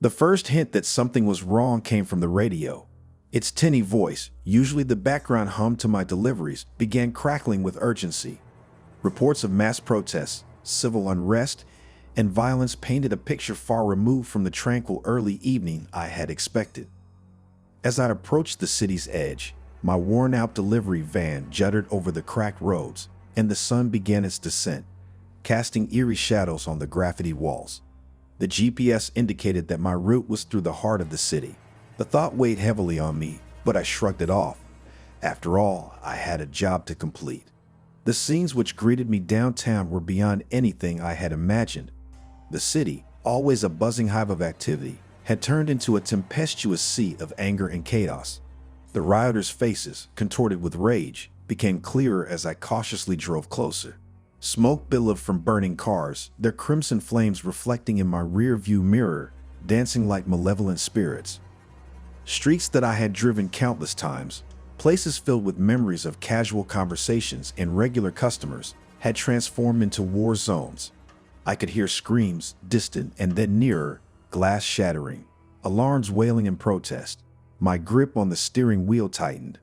The first hint that something was wrong came from the radio. Its tinny voice, usually the background hum to my deliveries, began crackling with urgency. Reports of mass protests, civil unrest, and violence painted a picture far removed from the tranquil early evening I had expected. As I approached the city's edge, my worn-out delivery van jutted over the cracked roads, and the sun began its descent, casting eerie shadows on the graffiti walls. The GPS indicated that my route was through the heart of the city. The thought weighed heavily on me, but I shrugged it off. After all, I had a job to complete. The scenes which greeted me downtown were beyond anything I had imagined. The city, always a buzzing hive of activity, had turned into a tempestuous sea of anger and chaos. The rioters' faces, contorted with rage, became clearer as I cautiously drove closer. Smoke billowed from burning cars, their crimson flames reflecting in my rear-view mirror, dancing like malevolent spirits. Streets that I had driven countless times, places filled with memories of casual conversations and regular customers, had transformed into war zones. I could hear screams, distant and then nearer, glass shattering, alarms wailing in protest. My grip on the steering wheel tightened.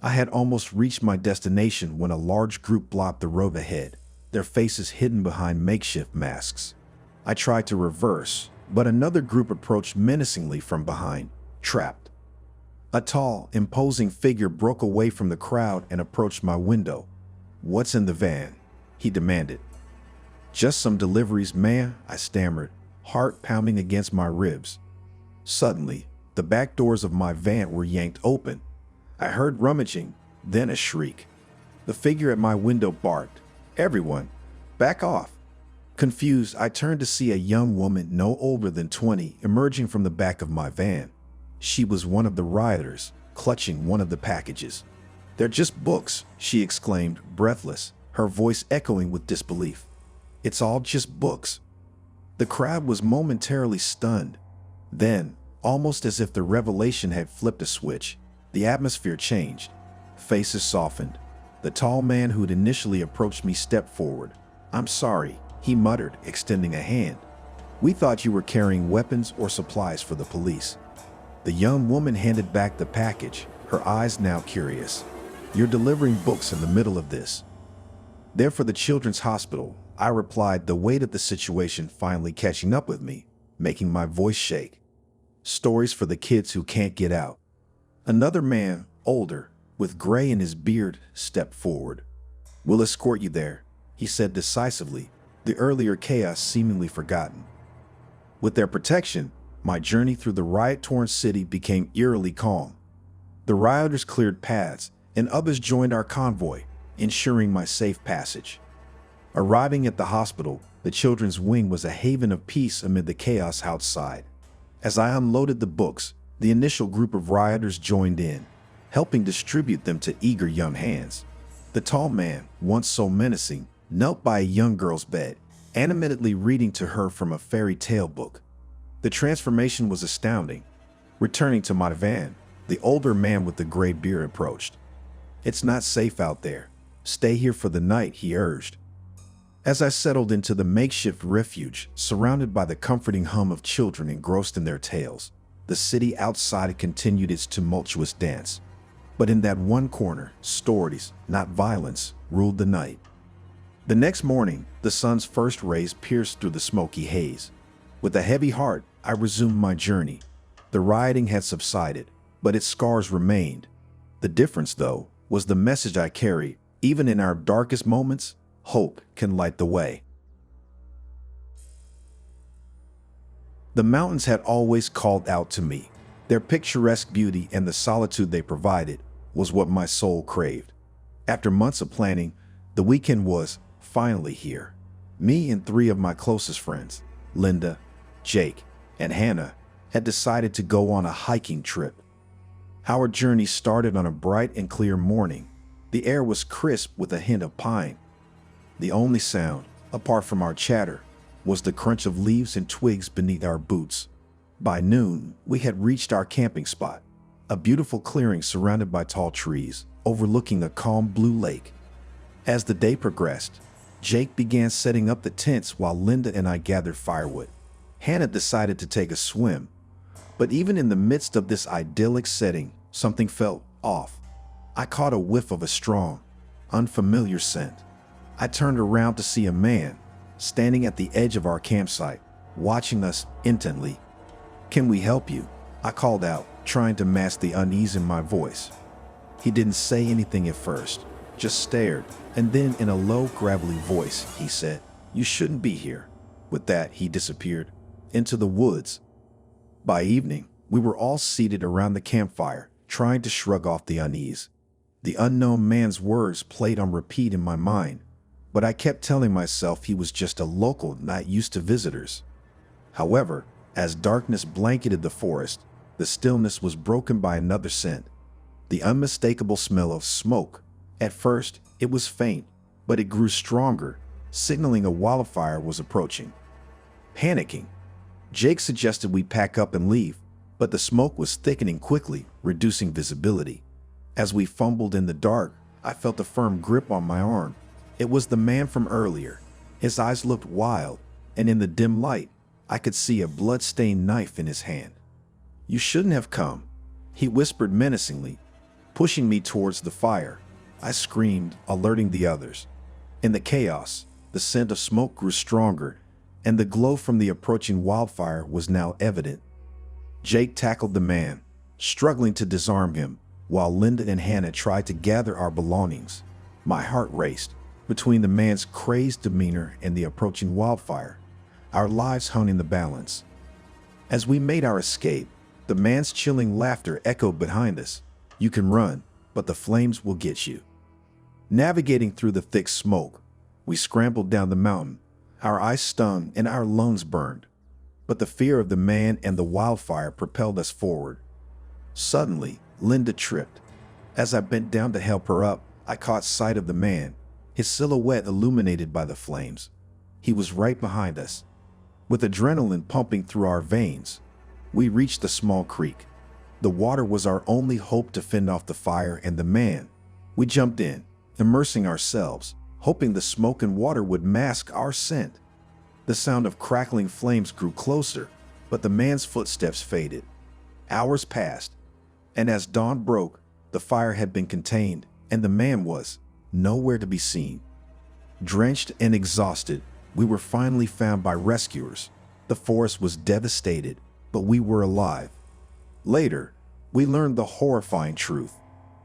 I had almost reached my destination when a large group blocked the road ahead, their faces hidden behind makeshift masks. I tried to reverse, but another group approached menacingly from behind, trapped. A tall, imposing figure broke away from the crowd and approached my window. "What's in the van?" he demanded. "Just some deliveries, man," I stammered, heart pounding against my ribs. Suddenly, the back doors of my van were yanked open. I heard rummaging, then a shriek. The figure at my window barked, "Everyone, back off." Confused, I turned to see a young woman no older than 20 emerging from the back of my van. She was one of the rioters, clutching one of the packages. "They're just books," she exclaimed, breathless, her voice echoing with disbelief. "It's all just books." The crowd was momentarily stunned. Then, almost as if the revelation had flipped a switch, the atmosphere changed. Faces softened. The tall man who'd initially approached me stepped forward. "I'm sorry," he muttered, extending a hand. "We thought you were carrying weapons or supplies for the police." The young woman handed back the package, her eyes now curious. "You're delivering books in the middle of this?" "They're for the children's hospital," I replied, the weight of the situation finally catching up with me, making my voice shake. "Stories for the kids who can't get out." Another man, older, with gray in his beard, stepped forward. "We'll escort you there," he said decisively, the earlier chaos seemingly forgotten. With their protection, my journey through the riot-torn city became eerily calm. The rioters cleared paths, and others joined our convoy, ensuring my safe passage. Arriving at the hospital, the children's wing was a haven of peace amid the chaos outside. As I unloaded the books, the initial group of rioters joined in, helping distribute them to eager young hands. The tall man, once so menacing, knelt by a young girl's bed, animatedly reading to her from a fairy tale book. The transformation was astounding. Returning to my van, the older man with the gray beard approached. "It's not safe out there. Stay here for the night," he urged. As I settled into the makeshift refuge, surrounded by the comforting hum of children engrossed in their tales, the city outside continued its tumultuous dance. But in that one corner, stories, not violence, ruled the night. The next morning, the sun's first rays pierced through the smoky haze. With a heavy heart, I resumed my journey. The rioting had subsided, but its scars remained. The difference, though, was the message I carried. Even in our darkest moments, hope can light the way. The mountains had always called out to me. Their picturesque beauty and the solitude they provided was what my soul craved. After months of planning, the weekend was finally here. Me and 3 of my closest friends, Linda, Jake, and Hannah, had decided to go on a hiking trip. Our journey started on a bright and clear morning. The air was crisp with a hint of pine. The only sound, apart from our chatter, was the crunch of leaves and twigs beneath our boots. By noon, we had reached our camping spot, a beautiful clearing surrounded by tall trees, overlooking a calm blue lake. As the day progressed, Jake began setting up the tents while Linda and I gathered firewood. Hannah decided to take a swim, but even in the midst of this idyllic setting, something felt off. I caught a whiff of a strong, unfamiliar scent. I turned around to see a man standing at the edge of our campsite, watching us intently. "Can we help you?" I called out, trying to mask the unease in my voice. He didn't say anything at first, just stared, and then in a low, gravelly voice, he said, "You shouldn't be here." With that, he disappeared into the woods. By evening, we were all seated around the campfire, trying to shrug off the unease. The unknown man's words played on repeat in my mind, but I kept telling myself he was just a local not used to visitors. However, as darkness blanketed the forest, the stillness was broken by another scent, the unmistakable smell of smoke. At first, it was faint, but it grew stronger, signaling a wildfire was approaching. Panicking, Jake suggested we pack up and leave, but the smoke was thickening quickly, reducing visibility. As we fumbled in the dark, I felt a firm grip on my arm. It was the man from earlier. His eyes looked wild, and in the dim light, I could see a blood-stained knife in his hand. "You shouldn't have come," he whispered menacingly, pushing me towards the fire. I screamed, alerting the others. In the chaos, the scent of smoke grew stronger, and the glow from the approaching wildfire was now evident. Jake tackled the man, struggling to disarm him, while Linda and Hannah tried to gather our belongings. My heart raced between the man's crazed demeanor and the approaching wildfire, our lives hung in the balance. As we made our escape, the man's chilling laughter echoed behind us. "You can run, but the flames will get you." Navigating through the thick smoke, we scrambled down the mountain. Our eyes stung and our lungs burned, but the fear of the man and the wildfire propelled us forward. Suddenly, Linda tripped. As I bent down to help her up, I caught sight of the man, his silhouette illuminated by the flames. He was right behind us. With adrenaline pumping through our veins, we reached a small creek. The water was our only hope to fend off the fire and the man. We jumped in, immersing ourselves, hoping the smoke and water would mask our scent. The sound of crackling flames grew closer, but the man's footsteps faded. Hours passed, and as dawn broke, the fire had been contained, and the man was nowhere to be seen. Drenched and exhausted, we were finally found by rescuers. The forest was devastated, but we were alive. Later, we learned the horrifying truth.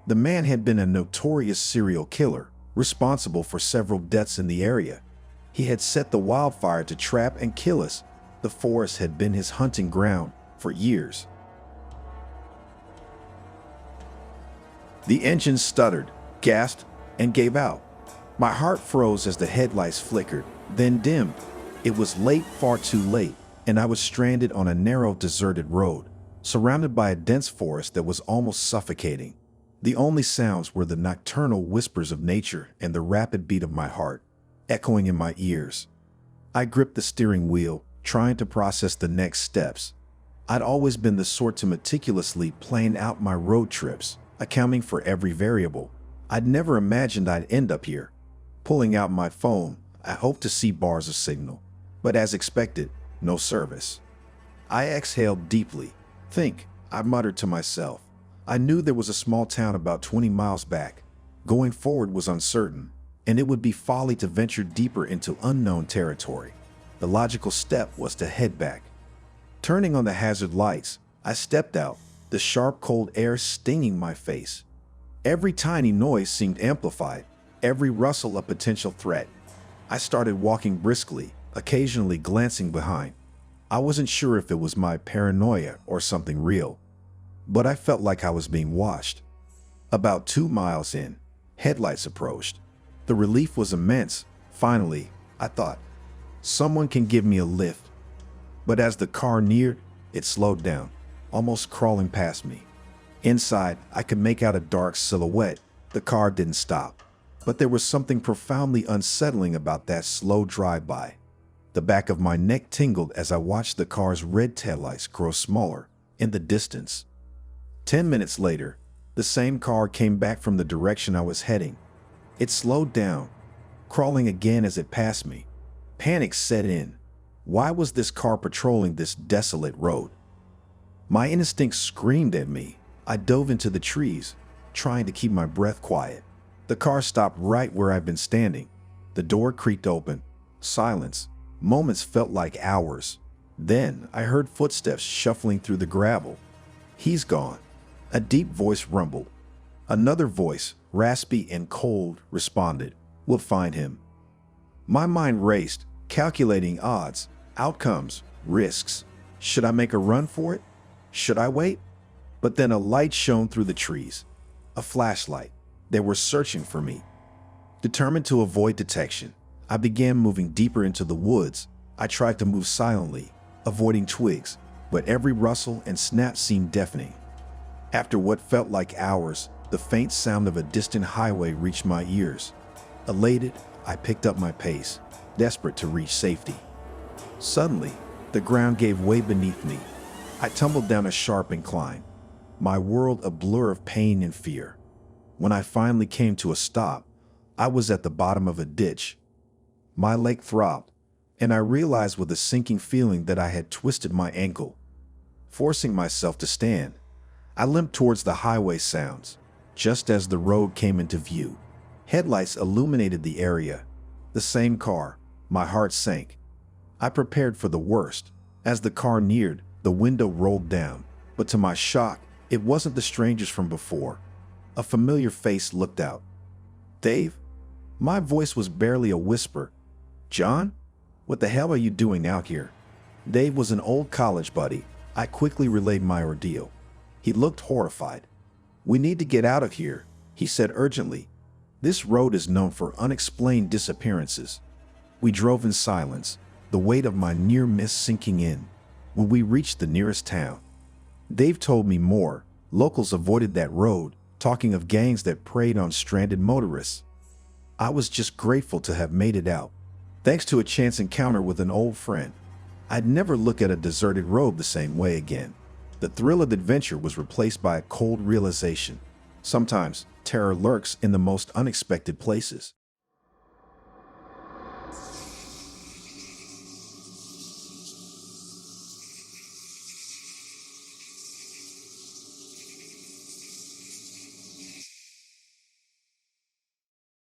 The man had been a notorious serial killer, responsible for several deaths in the area. He had set the wildfire to trap and kill us. The forest had been his hunting ground for years. The engine stuttered, gasped, and gave out. My heart froze as the headlights flickered, then dimmed. It was late, far too late, and I was stranded on a narrow, deserted road, surrounded by a dense forest that was almost suffocating. The only sounds were the nocturnal whispers of nature and the rapid beat of my heart, echoing in my ears. I gripped the steering wheel, trying to process the next steps. I'd always been the sort to meticulously plan out my road trips, accounting for every variable. I'd never imagined I'd end up here. Pulling out my phone, I hoped to see bars of signal, but as expected, no service. I exhaled deeply. "Think," I muttered to myself. I knew there was a small town about 20 miles back. Going forward was uncertain, and it would be folly to venture deeper into unknown territory. The logical step was to head back. Turning on the hazard lights, I stepped out, the sharp cold air stinging my face. Every tiny noise seemed amplified, every rustle a potential threat. I started walking briskly, occasionally glancing behind. I wasn't sure if it was my paranoia or something real, but I felt like I was being watched. About 2 miles in, headlights approached. The relief was immense. Finally, I thought, someone can give me a lift. But as the car neared, it slowed down, almost crawling past me. Inside, I could make out a dark silhouette. The car didn't stop, but there was something profoundly unsettling about that slow drive-by. The back of my neck tingled as I watched the car's red taillights grow smaller in the distance. 10 minutes later, the same car came back from the direction I was heading. It slowed down, crawling again as it passed me. Panic set in. Why was this car patrolling this desolate road? My instincts screamed at me. I dove into the trees, trying to keep my breath quiet. The car stopped right where I'd been standing. The door creaked open. Silence. Moments felt like hours. Then I heard footsteps shuffling through the gravel. "He's gone," a deep voice rumbled. Another voice, raspy and cold, responded, "We'll find him." My mind raced, calculating odds, outcomes, risks. Should I make a run for it? Should I wait? But then a light shone through the trees. A flashlight. They were searching for me. Determined to avoid detection, I began moving deeper into the woods. I tried to move silently, avoiding twigs, but every rustle and snap seemed deafening. After what felt like hours, the faint sound of a distant highway reached my ears. Elated, I picked up my pace, desperate to reach safety. Suddenly, the ground gave way beneath me. I tumbled down a sharp incline, my world a blur of pain and fear. When I finally came to a stop, I was at the bottom of a ditch. My leg throbbed, and I realized with a sinking feeling that I had twisted my ankle. Forcing myself to stand, I limped towards the highway sounds. Just as the road came into view, headlights illuminated the area. The same car. My heart sank. I prepared for the worst. As the car neared, the window rolled down, but to my shock, it wasn't the strangers from before. A familiar face looked out. "Dave?" My voice was barely a whisper. "John? What the hell are you doing out here?" Dave was an old college buddy. I quickly relayed my ordeal. He looked horrified. "We need to get out of here," he said urgently. "This road is known for unexplained disappearances." We drove in silence, the weight of my near miss sinking in. When we reached the nearest town, Dave told me more. Locals avoided that road, talking of gangs that preyed on stranded motorists. I was just grateful to have made it out, thanks to a chance encounter with an old friend. I'd never look at a deserted road the same way again. The thrill of adventure was replaced by a cold realization. Sometimes terror lurks in the most unexpected places.